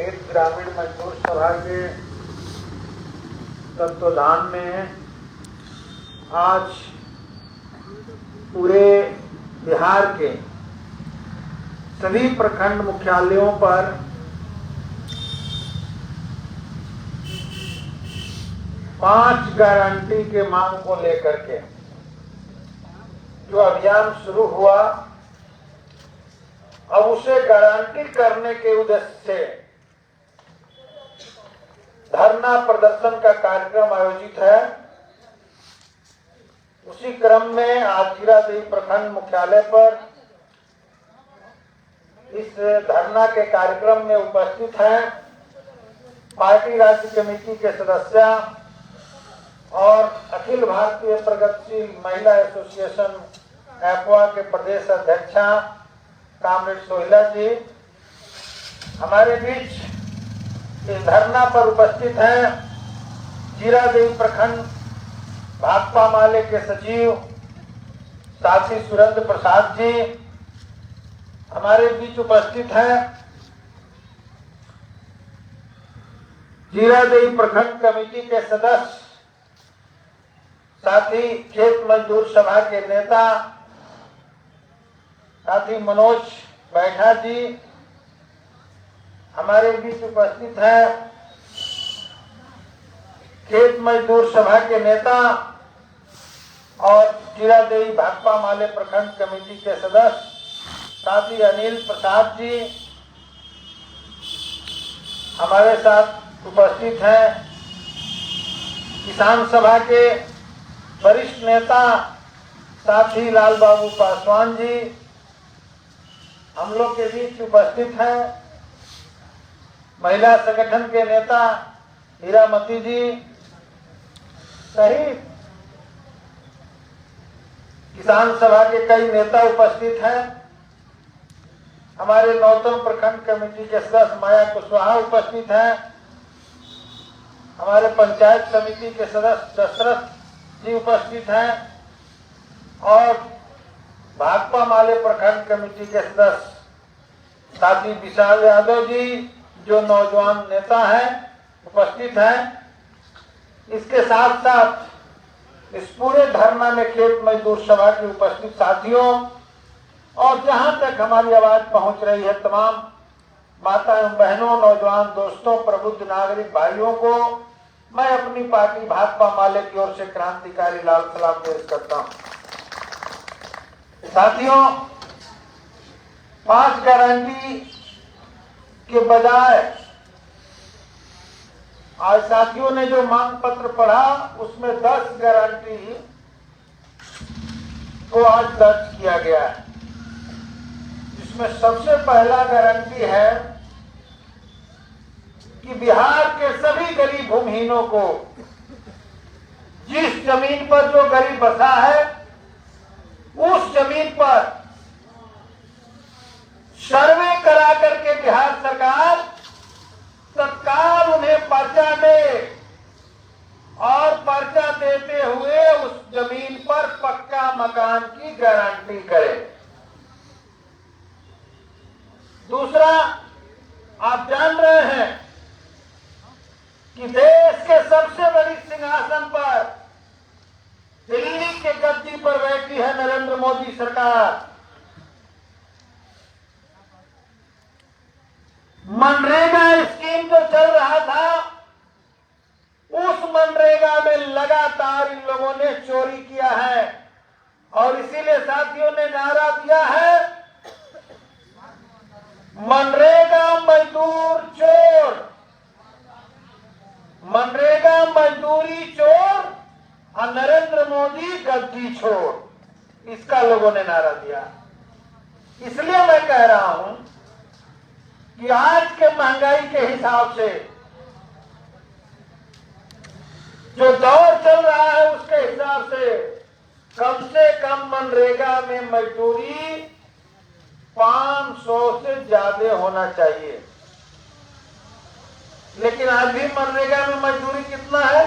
खेत ग्रामीण मजदूर सभा के तत्वाधान में आज पूरे बिहार के सभी प्रखंड मुख्यालयों पर पांच गारंटी के मांग को लेकर के जो अभियान शुरू हुआ, अब उसे गारंटी करने के उद्देश्य से धरना प्रदर्शन का कार्यक्रम आयोजित है। उसी क्रम में आज जीरादेई प्रखंड मुख्यालय पर इस धरना के कार्यक्रम में उपस्थित हैं पार्टी राज्य कमेटी के सदस्य और अखिल भारतीय प्रगतिशील महिला एसोसिएशन एपवा के प्रदेश अध्यक्षा कामरेड सोहिला जी हमारे बीच इस धरना पर उपस्थित हैं। जीरादेई प्रखंड भाकपा माले के सचिव साथी सुरेंद्र प्रसाद जी हमारे बीच उपस्थित हैं। जीरादेई प्रखंड कमेटी के सदस्य साथी खेत मजदूर सभा के नेता साथी मनोज बैठा जी हमारे बीच उपस्थित है। खेत मजदूर सभा के नेता और जीरादेई भाकपा माले प्रखंड कमेटी के सदस्य साथी अनिल प्रसाद जी हमारे साथ उपस्थित हैं। किसान सभा के वरिष्ठ नेता साथी लाल बाबू पासवान जी हम लोग के बीच उपस्थित हैं। महिला संगठन के नेता हीरामती जी सहित किसान सभा के कई नेता उपस्थित हैं। हमारे नौतन प्रखंड कमेटी के सदस्य माया कुशवाहा उपस्थित हैं। हमारे पंचायत समिति के सदस्य दशरथ जी उपस्थित हैं और भाकपा माले प्रखंड कमेटी के सदस्य साथी विशाल यादव जी जो नौजवान नेता हैं उपस्थित हैं। इसके साथ साथ इस पूरे धरना में खेत मजदूर सभा के उपस्थित साथियों और जहां तक हमारी आवाज पहुंच रही है तमाम माता एवं बहनों, नौजवान दोस्तों, प्रबुद्ध नागरिक भाइयों को मैं अपनी पार्टी भाकपा माले की ओर से क्रांतिकारी लाल सलाम पेश करता हूं। साथियों, 5 गारंटी के बजाय आज साथियों ने जो मांग पत्र पढ़ा उसमें 10 गारंटी को आज दर्ज किया गया है। जिसमें सबसे पहला गारंटी है कि बिहार के सभी गरीब भूमिहीनों को जिस जमीन पर जो गरीब बसा है उस जमीन पर सर्वे करा करके बिहार सरकार तत्काल उन्हें पर्चा दे और पर्चा देते हुए उस जमीन पर पक्का मकान की गारंटी करे। दूसरा, आप जान रहे हैं कि देश के सबसे बड़ी सिंहासन पर दिल्ली के गद्दी पर बैठी है नरेंद्र मोदी सरकार। मनरेगा स्कीम जो चल रहा था उस मनरेगा में लगातार इन लोगों ने चोरी किया है और इसीलिए साथियों ने नारा दिया है मनरेगा मजदूर चोर, मनरेगा मजदूरी चोर और नरेंद्र मोदी गद्दी छोड़, इसका लोगों ने नारा दिया। इसलिए मैं कह रहा हूं कि आज के महंगाई के हिसाब से जो दौर चल रहा है उसके हिसाब से कम मनरेगा में मजदूरी 500 से ज्यादा होना चाहिए। लेकिन आज भी मनरेगा में मजदूरी कितना है?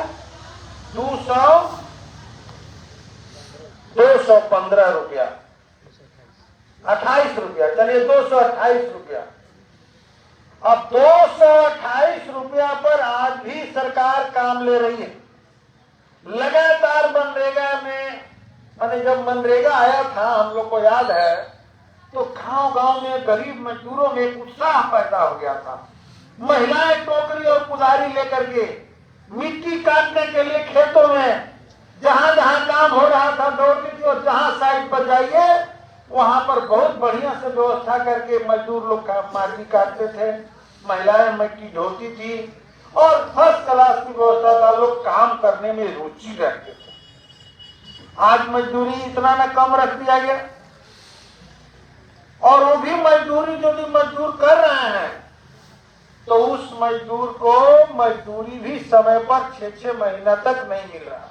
215 रुपया, 28 रुपया, चलिए 228 रुपया। अब 228 रुपया पर आज भी सरकार काम ले रही है। लगातार मनरेगा में, माने जब मनरेगा आया था हम लोग को याद है, तो गांव गांव में गरीब मजदूरों में एक उत्साह पैदा हो गया था। महिलाएं टोकरी और कुदारी लेकर के मिट्टी काटने के लिए खेतों में जहां जहां काम हो रहा था दौड़ती थी, और जहां साइड पर जाइए वहां पर बहुत बढ़िया से व्यवस्था करके मजदूर लोग माटी काटते थे, महिलाएं मिट्टी ढोती थी, और फर्स्ट क्लास की व्यवस्था था। लोग काम करने में रुचि रखते थे। आज मजदूरी इतना न कम रख दिया गया, और वो भी मजदूरी यदि मजदूर कर रहे हैं तो उस मजदूर को मजदूरी भी समय पर 6-6 महीना तक नहीं मिल रहा।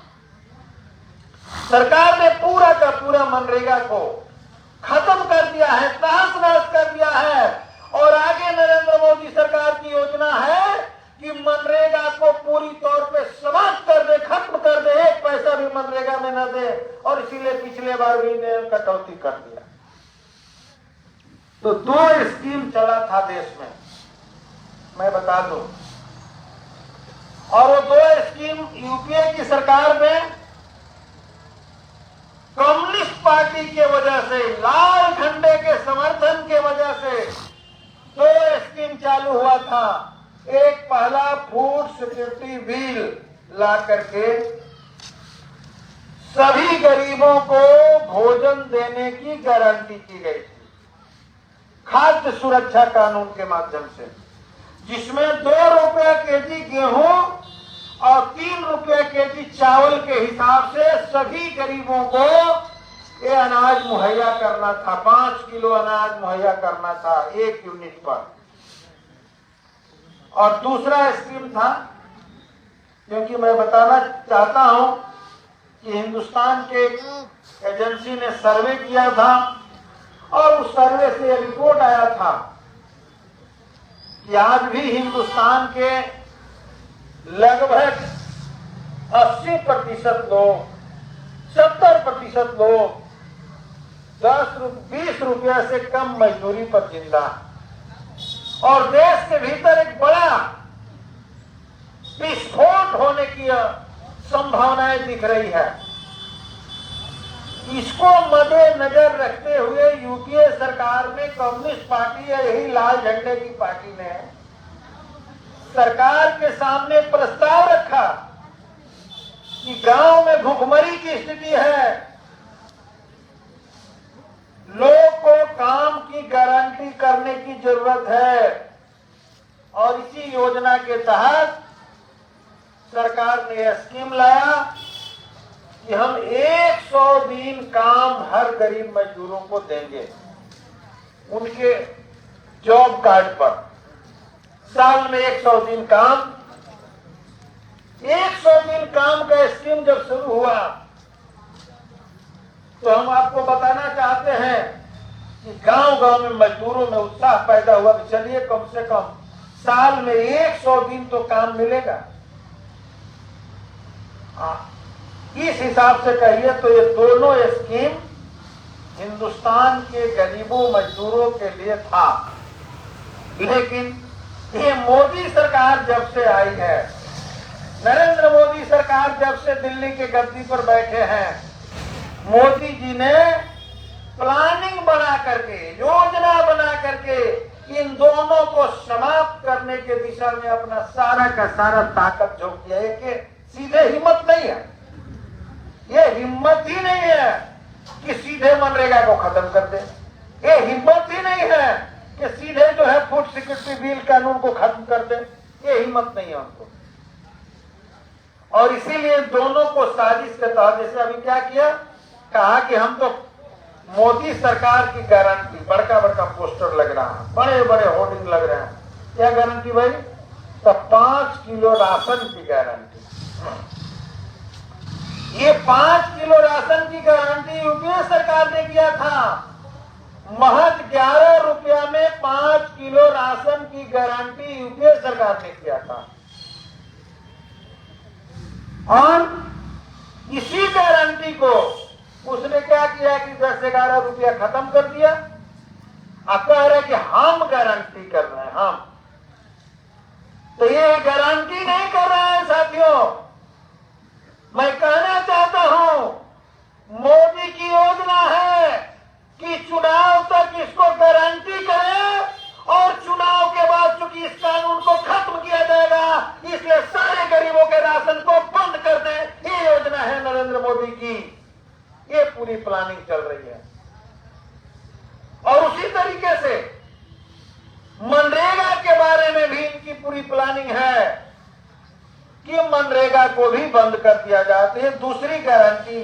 सरकार ने पूरा का पूरा मनरेगा को खत्म कर दिया है, तहस नहस कर दिया है, और आगे नरेंद्र मोदी सरकार की योजना है कि मनरेगा को पूरी तौर पे समाप्त कर दे, खत्म कर दे, एक पैसा भी मनरेगा में न दे, और इसीलिए पिछले बार भी ने कटौती कर दिया। तो 2 स्कीम चला था देश में, मैं बता दूं, और वो 2 स्कीम यूपीए की सरकार में कम्युनिस्ट पार्टी के वजह से, लाल झंडे के समर्थन के वजह से 2 स्कीम चालू हुआ था। एक पहला फूड सिक्योरिटी बिल ला करके सभी गरीबों को भोजन देने की गारंटी की गई थी, खाद्य सुरक्षा कानून के माध्यम से, जिसमें 2 रुपया केजी गेहूं और 3 रुपया केजी चावल के हिसाब से सभी गरीबों को ये अनाज मुहैया करना था। 5 किलो अनाज मुहैया करना था 1 यूनिट पर। और दूसरा स्कीम था, क्योंकि मैं बताना चाहता हूं कि हिंदुस्तान के एजेंसी ने सर्वे किया था, और उस सर्वे से रिपोर्ट आया था कि आज भी हिंदुस्तान के लगभग 80% लोग, 70% लोग 10-20 रुपया से कम मजदूरी पर जिंदा, और देश के भीतर एक बड़ा विस्फोट होने की संभावनाएं दिख रही है। इसको मद्देनजर रखते हुए यूपीए सरकार में कम्युनिस्ट पार्टी, यही लाल झंडे की पार्टी ने सरकार के सामने प्रस्ताव रखा कि गांव में भूखमरी की स्थिति है, लोग को काम की गारंटी करने की जरूरत है, और इसी योजना के तहत सरकार ने स्कीम लाया कि हम 100 दिन काम हर गरीब मजदूरों को देंगे उनके जॉब कार्ड पर। साल में 100 दिन काम, 100 दिन काम का स्कीम जब शुरू हुआ तो हम आपको बताना चाहते हैं कि गांव गांव में मजदूरों में उत्साह पैदा हुआ कि चलिए कम से कम साल में 100 दिन तो काम मिलेगा। इस हिसाब से कहिए तो ये दोनों स्कीम हिंदुस्तान के गरीबों मजदूरों के लिए था। लेकिन ये मोदी सरकार जब से आई है, नरेंद्र मोदी सरकार जब से दिल्ली के गद्दी पर बैठे हैं, मोदी जी ने प्लानिंग बना करके, योजना बना करके इन दोनों को समाप्त करने के दिशा में अपना सारा का सारा ताकत झोंक दिया है। कि सीधे हिम्मत नहीं है, ये हिम्मत ही नहीं है कि सीधे मनरेगा को खत्म कर दे, ये हिम्मत ही नहीं है कि सीधे जो है फूड सिक्योरिटी बिल कानून को खत्म कर दे, ये हिम्मत नहीं है उनको। और इसीलिए दोनों को साजिश के तहत, जैसे अभी क्या किया, कहा कि हम तो मोदी सरकार की गारंटी, बड़का बड़का पोस्टर लग रहा है, बड़े बड़े होर्डिंग लग रहे हैं, क्या गारंटी भाई? तो 5 किलो राशन की गारंटी। ये 5 किलो राशन की गारंटी यूपीए सरकार ने किया था। महज 11 रुपया में 5 किलो राशन की गारंटी यूपीए सरकार ने किया था, और इसी गारंटी को उसने क्या किया कि 10-11 रुपया खत्म कर दिया। अब कह रहे कि हम गारंटी कर रहे हैं, हम ये गारंटी नहीं कर रहा है साथियों। मैं कहना चाहता हूं, मोदी की योजना है कि चुनाव तक इसको गारंटी करें और चुनाव के बाद चूंकि इस कानून को खत्म किया जाएगा, इसलिए सारे गरीबों के राशन को बंद कर दें। ये योजना है नरेंद्र मोदी की। ये पूरी प्लानिंग चल रही है। और उसी तरीके से मनरेगा के बारे में भी इनकी पूरी प्लानिंग है कि मनरेगा को भी बंद कर दिया जाए। तो ये दूसरी गारंटी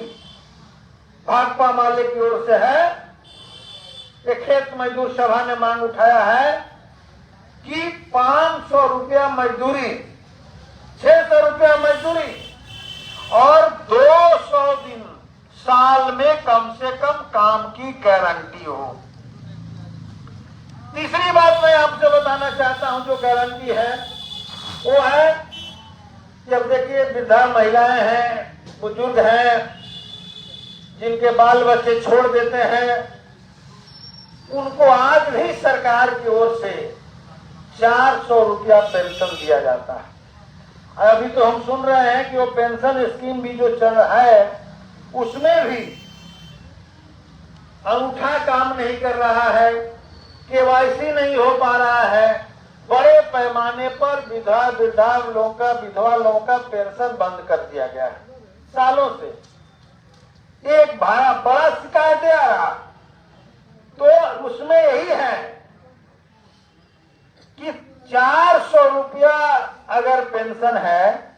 भाकपा माले की ओर से है। एक खेत मजदूर सभा ने मांग उठाया है कि 500 रुपया मजदूरी, 600 रुपया मजदूरी और 200 दिन साल में कम से कम काम की गारंटी हो। तीसरी बात मैं आपसे बताना चाहता हूं जो गारंटी है वो है कि अब देखिए वृद्धा महिलाएं हैं, बुजुर्ग हैं, जिनके बाल बच्चे छोड़ देते हैं, उनको आज भी सरकार की ओर से 400 रुपया पेंशन दिया जाता है। अभी तो हम सुन रहे हैं कि वो पेंशन स्कीम भी जो चल रहा है उसमें भी अंगूठा काम नहीं कर रहा है, केवाईसी नहीं हो पा रहा है। बड़े पैमाने पर विधवा लोगों का पेंशन बंद कर दिया गया है सालों से। एक बड़ा शिकायत आ रहा, तो उसमें यही है कि 400 रुपया अगर पेंशन है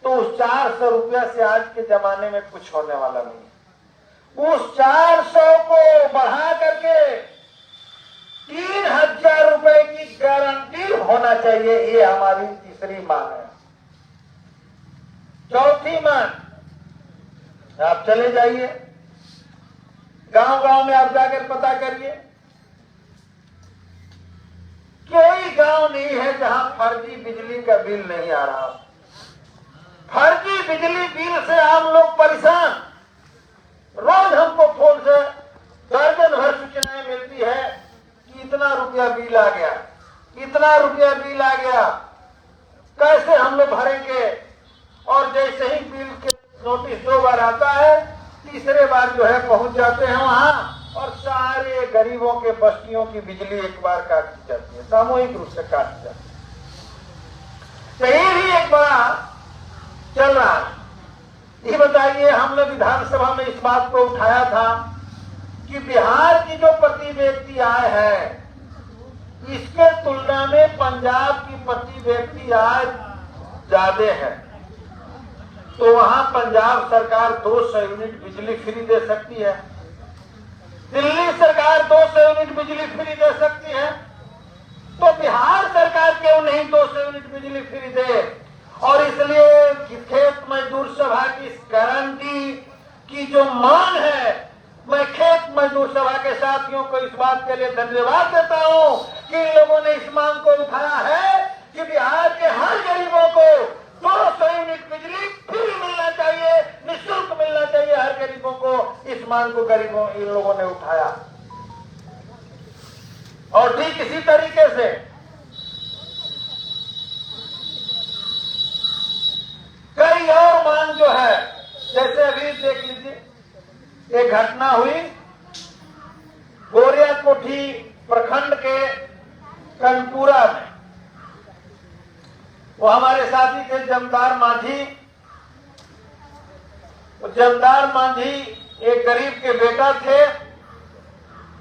तो उस 400 रुपया से आज के जमाने में कुछ होने वाला नहीं। उस 400 को बढ़ा करके 3000 रुपए की गारंटी होना चाहिए। ये हमारी तीसरी मांग है। चौथी मांग, आप चले जाइए गांव-गांव में, आप जाकर पता करिए, कोई गांव नहीं है जहां फर्जी बिजली का बिल नहीं आ रहा। फर्जी बिजली बिल से आम लोग परेशान। रोज हमको फोन से दर्जन भर सूचनाएं मिलती है कि इतना रुपया बिल आ गया, इतना रुपया बिल आ गया, कैसे हम लोग भरेंगे। और जैसे ही बिल के नोटिस 2 बार आता है, तीसरे बार जो है पहुंच जाते हैं वहां और सारे गरीबों के बस्तियों की बिजली एक बार काट दी जाती है, सामूहिक रूप से काट दी जाती है। तो ये भी एक बड़ा चल रहा है। ये बताइए, हमने विधानसभा में इस बात को उठाया था कि बिहार की जो प्रति व्यक्ति आय है, इसके तुलना में पंजाब की प्रति व्यक्ति आय ज्यादा है। तो वहां पंजाब सरकार 200 यूनिट बिजली फ्री दे सकती है, दिल्ली सरकार 200 यूनिट बिजली फ्री दे सकती है, तो बिहार सरकार क्यों नहीं 200 यूनिट बिजली फ्री दे। और इसलिए खेत मजदूर सभा की इस गारंटी की जो मांग है, मैं खेत मजदूर सभा के साथियों को इस बात के लिए धन्यवाद देता हूं कि इन लोगों ने इस मांग को उठाया है कि बिहार के हर गरीबों को 200 यूनिट बिजली फ्री मिलना चाहिए, निःशुल्क मिलना चाहिए हर गरीबों को। इस मांग को इन लोगों ने उठाया। और ठीक इसी तरीके से कई और मांग जो है, जैसे अभी देख लीजिए एक घटना हुई गोरिया कोठी प्रखंड के कनपुरा में। वो हमारे साथी थे जमदार मांझी। जमदार मांझी एक गरीब के बेटा थे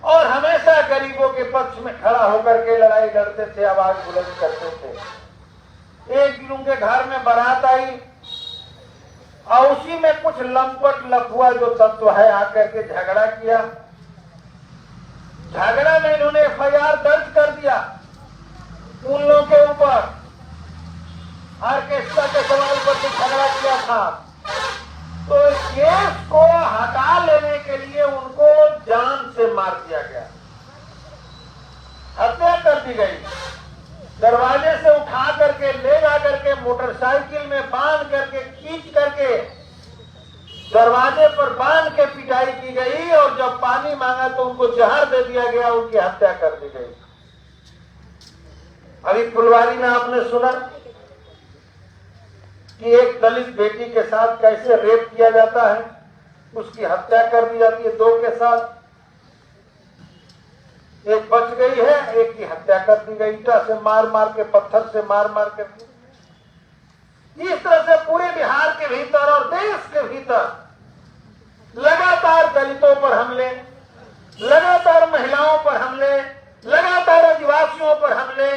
और हमेशा गरीबों के पक्ष में खड़ा होकर के लड़ाई लड़ते थे, आवाज बुलंद करते थे। एक दिन उनके घर में बारात आई और उसी में कुछ लंपट लफुआ जो तत्व है आकर के झगड़ा किया। झगड़ा में इन्होंने FIR दर्ज कर दिया उन लोगों के ऊपर। ऑर्केस्ट्रा के सवाल पर जो झगड़ा किया था, तो इस केस को हटा लेने के लिए उनको जान से मार दिया गया, हत्या कर दी गई। दरवाजे से उठा करके ले जा करके मोटरसाइकिल में बांध करके खींच करके दरवाजे पर बांध के पिटाई की गई और जब पानी मांगा तो उनको जहर दे दिया गया, उनकी हत्या कर दी गई। अभी फुलवारी में आपने सुना कि एक दलित बेटी के साथ कैसे रेप किया जाता है, उसकी हत्या कर दी जाती है 2 के साथ, एक बच गई है, एक की हत्या कर दी गई, ईंटा से मार मार के, पत्थर से मार मार के। इस तरह से पूरे बिहार के भीतर और देश के भीतर लगातार दलितों पर हमले, लगातार महिलाओं पर हमले, लगातार आदिवासियों पर हमले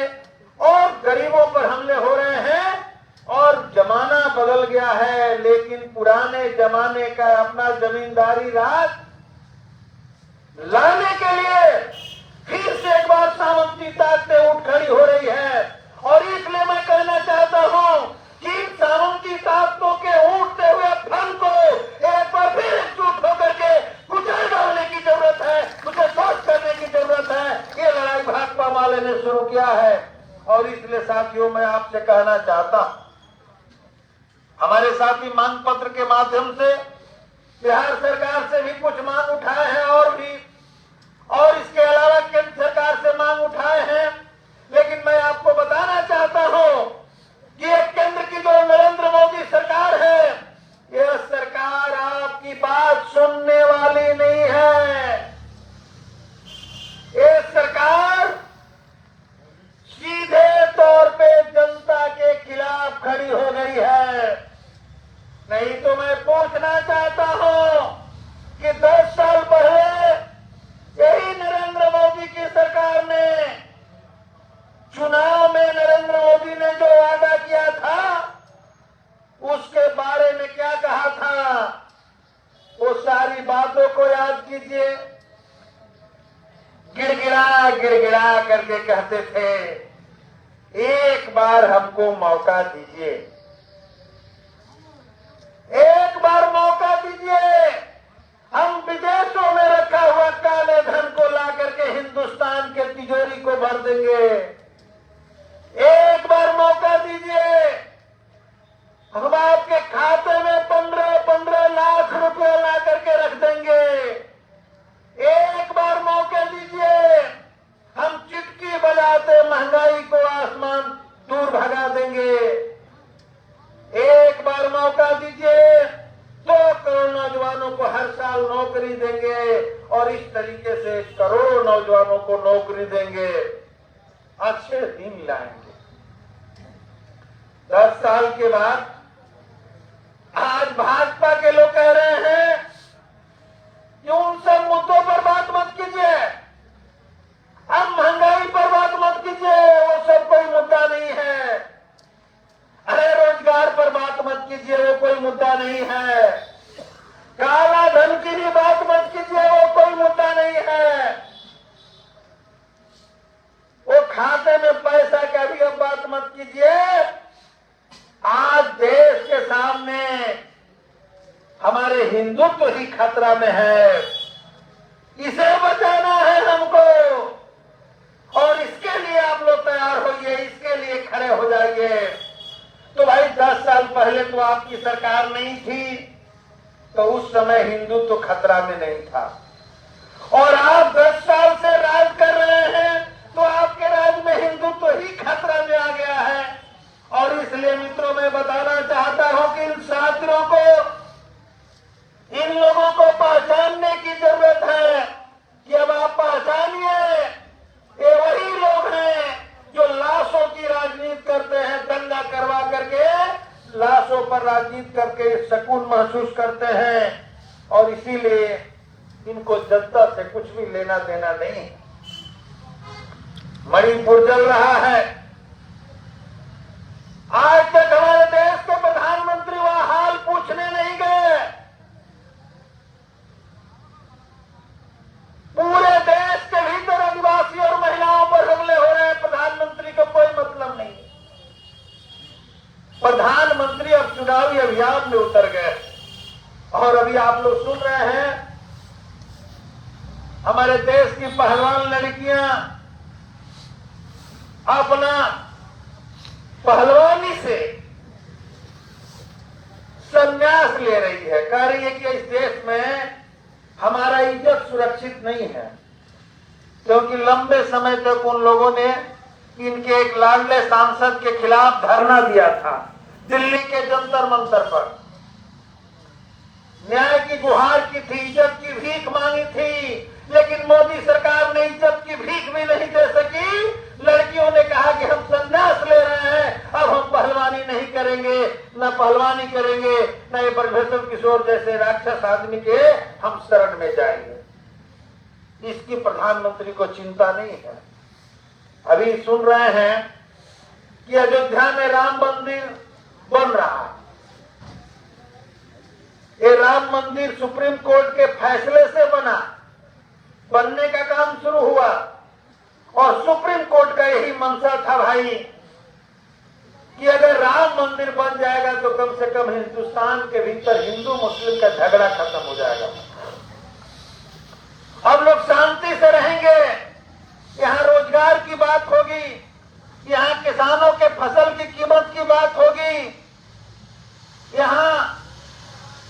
और गरीबों पर हमले हो रहे हैं। और जमाना बदल गया है, लेकिन पुराने जमाने का अपना जमींदारी राज लाने के लिए फिर से एक बार सामंती ताकतें उठ खड़ी हो रही है। और इसलिए मैं कहना चाहता हूं कि सामंती ताकतों के उठते हुए फल को एक बार फिर एकजुट होकर के कुचल डालने की जरूरत है, उसे सोच करने की जरूरत है। ये लड़ाई भाकपा माले ने शुरू किया है। और इसलिए साथियों, मैं आपसे कहना चाहता हूं, हमारे साथी मांग पत्र के माध्यम से बिहार सरकार से भी कुछ मांग उठाए हैं और इसके अलावा केंद्र सरकार से मांग उठाए हैं। लेकिन मैं आपको बताना चाहता हूं कि ये केंद्र की जो नरेंद्र मोदी सरकार है, यह सरकार आपकी बात सुनने वाली नहीं है। ये सरकार सीधे तौर पे जनता के खिलाफ खड़ी हो गई है। नहीं तो मैं पूछना चाहता हूं कि 10 साल पहले यही नरेंद्र मोदी की सरकार ने चुनाव में नरेंद्र मोदी ने जो वादा किया था, उसके बारे में क्या कहा था, वो सारी बातों को याद कीजिए। गिड़गिड़ा गिड़गिड़ा करके कहते थे, एक बार हमको मौका दीजिए, एक बार मौका दीजिए, हम विदेशों में रखा हुआ काले धन को ला करके हिंदुस्तान के तिजोरी को भर देंगे। एक बार मौका दीजिए, हम आपके खाते में 15-15 लाख रुपए ला करके रख देंगे। एक बार मौका दीजिए, हम चिटकी बजाते महंगाई को आसमान दूर भगा देंगे। एक बार मौका दीजिए, 2 करोड़ नौजवानों को हर साल नौकरी देंगे और इस तरीके से करोड़ों नौजवानों को नौकरी देंगे। अच्छे दिन लाएंगे। 10 साल के बाद आज भाजपा के लोग कह रहे हैं कि उन सब मुद्दों पर बात मत कीजिए, अब महंगाई पर बात मत कीजिए, वो सब कोई मुद्दा नहीं है। अरे रोजगार पर बात मत कीजिए, वो कोई मुद्दा नहीं है। काला धन की भी बात मत कीजिए, वो कोई मुद्दा नहीं है। वो खाते में पैसा का भी अब बात मत कीजिए। आज देश के सामने हमारे हिंदुत्व ही खतरा में है, इसे बचाना है हमको। और इसके लिए आप लोग तैयार होइए, इसके लिए खड़े हो जाइए। तो भाई 10 साल पहले तो आपकी सरकार नहीं थी, तो उस समय हिंदुत्व खतरा में नहीं था। और आप 10 साल से राज कर रहे हैं, तो आपके राज में हिंदुत्व ही खतरा में आ गया है। और इसलिए मित्रों, मैं बताना चाहता हूं कि इन साथियों को, इन लोगों को पहचानने की जरूरत है कि अब आप पहचानिए, ये वही लोग हैं जो लाशों की राजनीति करते हैं, दंगा करवा करके लाशों पर राजनीति करके सुकून महसूस करते हैं। और इसीलिए इनको जनता से कुछ भी लेना देना नहीं। मणिपुर जल रहा है, आज तक हमारे देश के प्रधानमंत्री वहां हाल पूछने नहीं गए। पूरे देश के भीतर आदिवासी और महिलाओं पर हमले हो रहे हैं, प्रधानमंत्री को कोई मतलब नहीं। प्रधानमंत्री अब चुनावी अभियान में उतर गए। और अभी आप लोग सुन रहे हैं, हमारे देश की पहलवान लड़कियां अपना पहलवानी से संन्यास ले रही है। कह रही है कि इस देश में हमारा इज्जत सुरक्षित नहीं है, क्योंकि लंबे समय तक उन लोगों ने इनके एक लाडले सांसद के खिलाफ धरना दिया था, दिल्ली के जंतर मंतर पर न्याय की गुहार की थी, इज्जत की भीख मांगी थी, लेकिन मोदी सरकार ने इज्जत की भीख भी नहीं दे सकी। लड़कियों ने कहा कि हम संन्यास ले रहे हैं, अब हम पहलवानी नहीं करेंगे, न पहलवानी करेंगे, न ये ब्रजभूषण किशोर जैसे राक्षस आदमी के हम शरण में जाएंगे। इसकी प्रधानमंत्री को चिंता नहीं है। अभी सुन रहे हैं कि अयोध्या में राम मंदिर बन रहा है। ये राम मंदिर सुप्रीम कोर्ट के फैसले से बनने का काम शुरू हुआ और सुप्रीम कोर्ट का यही मंशा था भाई कि अगर राम मंदिर बन जाएगा तो कम से कम हिंदुस्तान के भीतर हिंदू मुस्लिम का झगड़ा खत्म हो जाएगा। अब लोग शांति से रहेंगे, यहाँ रोजगार की बात होगी, यहाँ किसानों के फसल की कीमत की बात होगी, यहाँ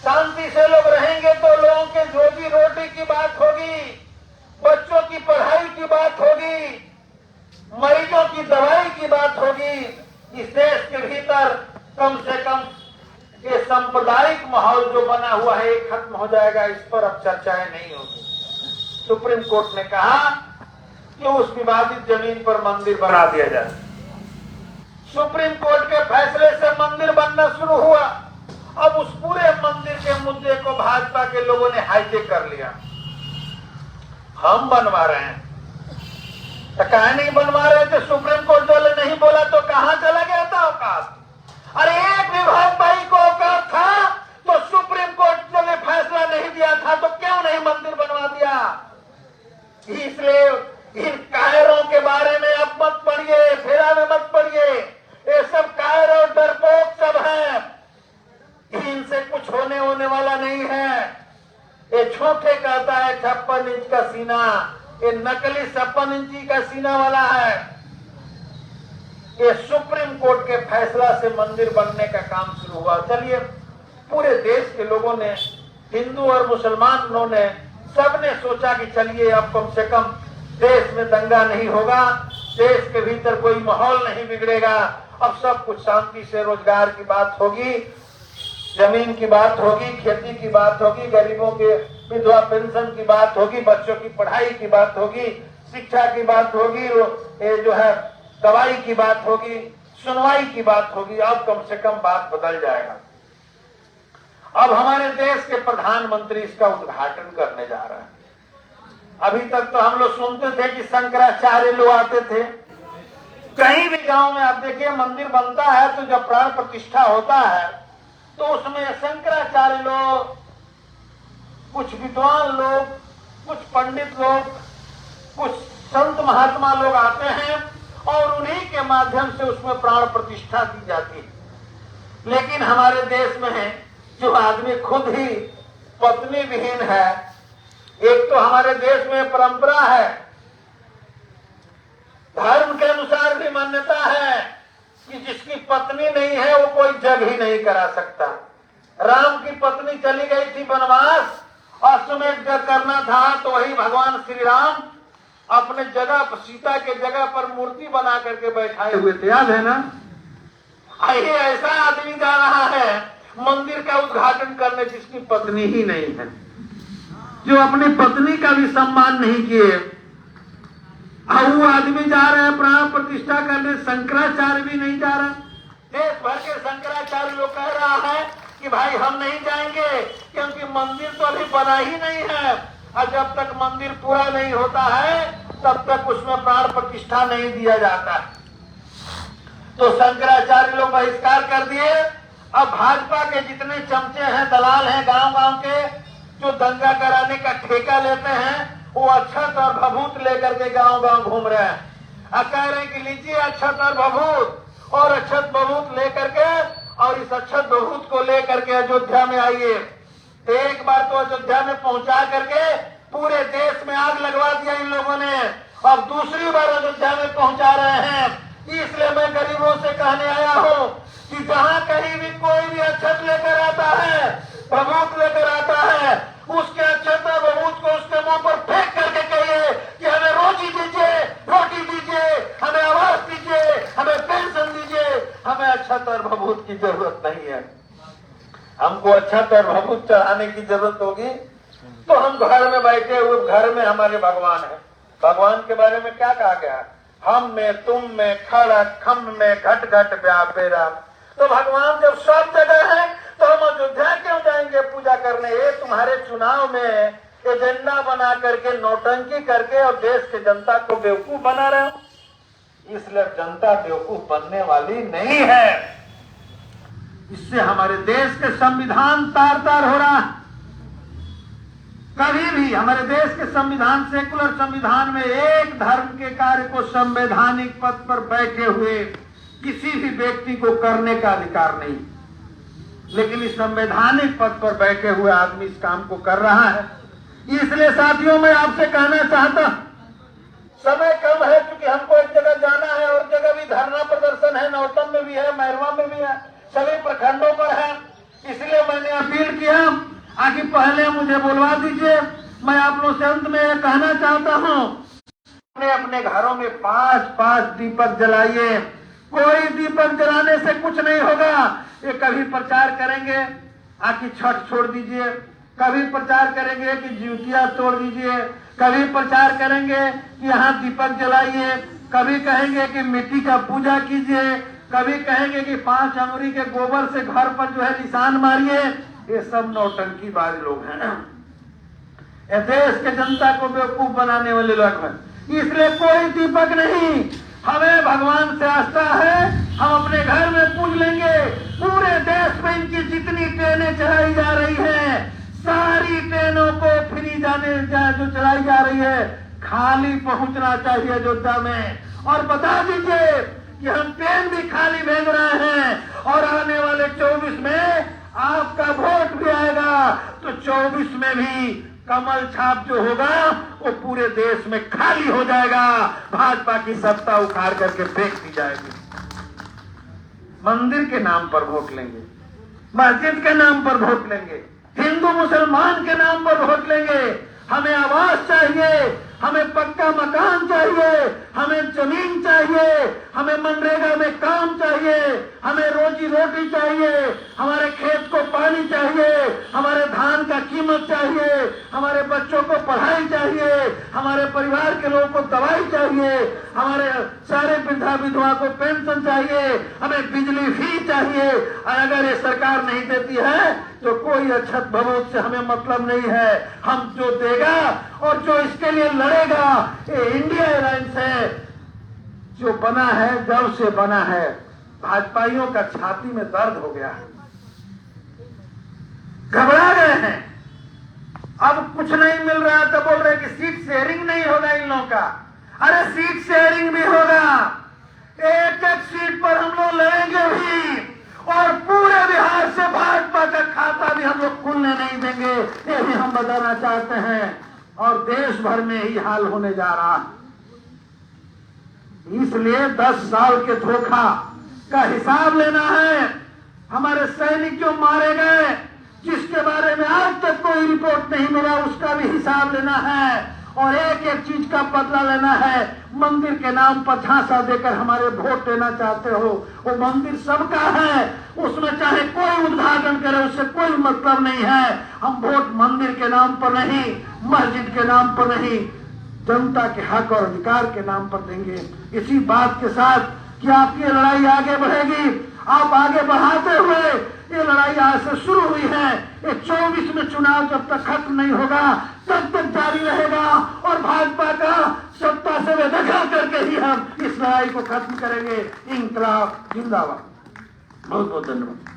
शांति से लोग रहेंगे तो लोगों के रोजी रोटी की बात होगी, बच्चों की पढ़ाई की बात होगी, मरीजों की दवाई की बात होगी। इस देश के भीतर कम से कम ये सांप्रदायिक माहौल जो बना हुआ है ये खत्म हो जाएगा। इस पर अब चर्चाएं नहीं होगी। सुप्रीम कोर्ट ने कहा कि उस विवादित जमीन पर मंदिर बना दिया जाए। सुप्रीम कोर्ट के फैसले से मंदिर बनना शुरू हुआ। अब उस पूरे मंदिर के मुद्दे को भाजपा के लोगों ने हाईटेक कर लिया। हम बनवा रहे हैं तो कहा नहीं बनवा रहे थे, सुप्रीम कोर्ट वाले नहीं बोला तो कहां चला गया था औकात? अरे एक विभाग भाई को औकात था तो सुप्रीम कोर्ट ने फैसला नहीं दिया था तो क्यों नहीं मंदिर बनवा दिया? इसलिए इन कायरों के बारे में अब मत पढ़िए, फेरा में मत पढ़िए। ये सब कायर और डरपोक सब है, इनसे कुछ होने वाला नहीं है। ये छोटे कहता है 56 इंच का सीना, ये नकली 56 इंची का सीना वाला है। ये सुप्रीम कोर्ट के फैसला से मंदिर बनने का काम शुरू हुआ। चलिए, पूरे देश के लोगों ने, हिंदू और मुसलमानों ने, सबने सोचा कि चलिए अब कम से कम देश में दंगा नहीं होगा, देश के भीतर कोई माहौल नहीं बिगड़ेगा, अब सब कुछ शांति से रोजगार की बात होगी, जमीन की बात होगी, खेती की बात होगी, गरीबों के विधवा पेंशन की बात होगी, बच्चों की पढ़ाई की बात होगी, शिक्षा की बात होगी, ये जो है दवाई की बात होगी, सुनवाई की बात होगी। अब कम से कम बात बदल जाएगा। अब हमारे देश के प्रधानमंत्री इसका उद्घाटन करने जा रहे हैं। अभी तक तो हम लोग सुनते थे कि शंकराचार्य लोग आते थे। कहीं भी गांव में आप देखिए मंदिर बनता है तो जब प्राण प्रतिष्ठा होता है तो उसमें शंकराचार्य लोग, कुछ विद्वान लोग, कुछ पंडित लोग, कुछ संत महात्मा लोग आते हैं और उन्हीं के माध्यम से उसमें प्राण प्रतिष्ठा दी जाती है। लेकिन हमारे देश में है जो आदमी खुद ही पत्नी विहीन है। एक तो हमारे देश में परंपरा है, धर्म के अनुसार भी मान्यता है कि जिसकी पत्नी नहीं है वो कोई जग ही नहीं करा सकता। राम की पत्नी चली गई थी वनवास, अश्वमेध जग करना था तो वही भगवान श्री राम अपने जगह पर, सीता के जगह पर मूर्ति बना करके बैठाए हुए थे, याद है ना? ये ऐसा आदमी जा रहा है मंदिर का उद्घाटन करने जिसकी पत्नी ही नहीं है, जो अपनी पत्नी का भी सम्मान नहीं किए। वो आदमी जा रहे हैं प्राण प्रतिष्ठा करने, शंकराचार्य भी नहीं जा रहा। देश भर के शंकराचार्य लोग कह रहा है कि भाई हम नहीं जाएंगे क्योंकि मंदिर तो अभी बना ही नहीं है और जब तक मंदिर पूरा नहीं होता है तब तक उसमें प्राण प्रतिष्ठा नहीं दिया जाता। तो शंकराचार्य लोग बहिष्कार कर दिए। अब भाजपा के जितने चमचे हैं, दलाल हैं गांव-गांव के, जो दंगा कराने का ठेका लेते हैं, वो अक्षत और भभूत लेकर के गांव-गांव घूम रहे हैं और कह रहे हैं कि लीजिए अक्षत और भभूत, और अक्षत भभूत लेकर के, और इस अक्षत भभूत को लेकर के अयोध्या में आइए। एक बार तो अयोध्या में पहुंचा करके पूरे देश में आग लगवा दिया इन लोगों ने, अब दूसरी बार अयोध्या में पहुंचा रहे हैं। इसलिए मैं गरीबों से कहने आया हूं कि जहां कहीं भी कोई भी अक्षत लेकर आता है, भभूत लेकर आता है, उसके अक्षत और भभूत को उसके मुंह पर फेंक करके कहिए कि हमें रोटी दीजिए, हमें आवास दीजिए, हमें पेंशन दीजिए, हमें अक्षत और भभूत की जरूरत नहीं है। हमको अक्षत और भभूत चढ़ाने की जरूरत होगी तो हम घर में बैठे हुए, घर में हमारे भगवान है। भगवान के बारे में क्या कहा गया? हम में, तुम में, खड़क खम में, घट घट व्यापे राम। तो भगवान जब सब जगह है तो हम अयोध्या क्यों जाएंगे पूजा करने? ये तुम्हारे चुनाव में एजेंडा बना करके, नौटंकी करके और देश के जनता को बेवकूफ बना रहे हो। इसलिए जनता बेवकूफ बनने वाली नहीं है। इससे हमारे देश के संविधान तार तार हो रहा है। कभी भी हमारे देश के संविधान, सेकुलर संविधान में एक धर्म के कार्य को संवैधानिक पद पर बैठे हुए किसी भी व्यक्ति को करने का अधिकार नहीं, लेकिन इस संवैधानिक पद पर बैठे हुए आदमी इस काम को कर रहा है। इसलिए साथियों, मैं आपसे कहना चाहता हूं, समय कम है क्योंकि हमको एक जगह जाना है और जगह भी धरना प्रदर्शन है, नौतम में भी है, मैरवा में भी है, सभी प्रखंडों पर है। इसलिए मैंने अपील किया आगे पहले मुझे बुलवा दीजिए। मैं आप लोगों से अंत में यह कहना चाहता हूं, अपने अपने घरों में 5-5 दीपक जलाइए। कोई दीपक जलाने से कुछ नहीं होगा। ये कभी प्रचार करेंगे आखिर छठ छोड़ दीजिए, कभी प्रचार करेंगे कि जिउतिया तोड़ दीजिए, कभी प्रचार करेंगे कि यहाँ दीपक जलाइए, कभी कहेंगे कि मिट्टी का पूजा कीजिए, कभी कहेंगे कि 5 अंगुरी के गोबर से घर पर जो है निशान मारिए। ये सब नौटंकीबाज लोग हैं। ये देश के जनता को बेवकूफ बनाने वाले लोग हैं। इसलिए कोई दीपक नहीं। हमें भगवान से आस्था है, हम अपने घर में पूज लेंगे। पूरे देश में इनकी जितनी ट्रेनें चलाई जा रही हैं, सारी ट्रेनों को फ्री जो चलाई जा रही है, खाली पहुंचना चाहिए अयोध्या में। और बता दीजिए कि हम ट्रेन भी खाली भेज रहे हैं और आने वाले 24 में आपका वोट भी आएगा तो 24 में भी कमल छाप जो होगा वो पूरे देश में खाली हो जाएगा। भाजपा की सत्ता उखाड़ करके फेंक दी जाएगी। मंदिर के नाम पर वोट लेंगे, मस्जिद के नाम पर वोट लेंगे, हिंदू मुसलमान के नाम पर वोट लेंगे। हमें आवास चाहिए, हमें पक्का मकान चाहिए, हमें जमीन चाहिए, हमें मनरेगा में काम चाहिए, हमें रोजी रोटी चाहिए, हमारे खेत को पानी चाहिए, हमारे धान का कीमत चाहिए, हमारे बच्चों को पढ़ाई चाहिए, हमारे परिवार के लोगों को दवाई चाहिए, हमारे सारे वृद्धा विधवा को पेंशन चाहिए, हमें बिजली फ्री चाहिए। और अगर ये सरकार नहीं देती है तो कोई अक्षत भभूत से हमें मतलब नहीं है। हम जो देगा और जो इसके लिए लड़ेगा, ये इंडिया एयरलाइंस है जो बना है, जब से बना है। भाजपाइयों का छाती में दर्द हो गया है, घबरा गए हैं। अब कुछ नहीं मिल रहा तो बोल रहे कि सीट शेयरिंग नहीं होगा इन लोगों का। अरे सीट शेयरिंग भी होगा, एक एक सीट पर हम लोग लड़ेंगे भी और पूरे बिहार से भाजपा का खाता भी हम लोग खुलने नहीं देंगे। ये भी हम बताना चाहते हैं। और देश भर में ही हाल होने जा रहा है। इसलिए 10 साल के धोखा का हिसाब लेना है। हमारे सैनिक जो मारे गए, जिसके बारे में आज तक कोई रिपोर्ट नहीं मिला, उसका भी हिसाब लेना है और एक एक चीज का बदला लेना है। मंदिर के नाम पर झांसा देकर हमारे वोट लेना चाहते हो, वो मंदिर सबका है, उसमें चाहे कोई उद्घाटन करे उससे कोई मतलब नहीं है। हम वोट मंदिर के नाम पर नहीं, मस्जिद के नाम पर नहीं, जनता के हक और अधिकार के नाम पर देंगे। इसी बात के साथ कि आपकी लड़ाई आगे बढ़ेगी, आप आगे बढ़ाते हुए, ये लड़ाई आज से शुरू हुई है, ये 24 में चुनाव जब तक खत्म नहीं होगा तब तक जारी रहेगा और भाजपा का सत्ता से बेदखल करके ही हम इस लड़ाई को खत्म करेंगे। इंकलाब जिंदाबाद। बहुत बहुत धन्यवाद।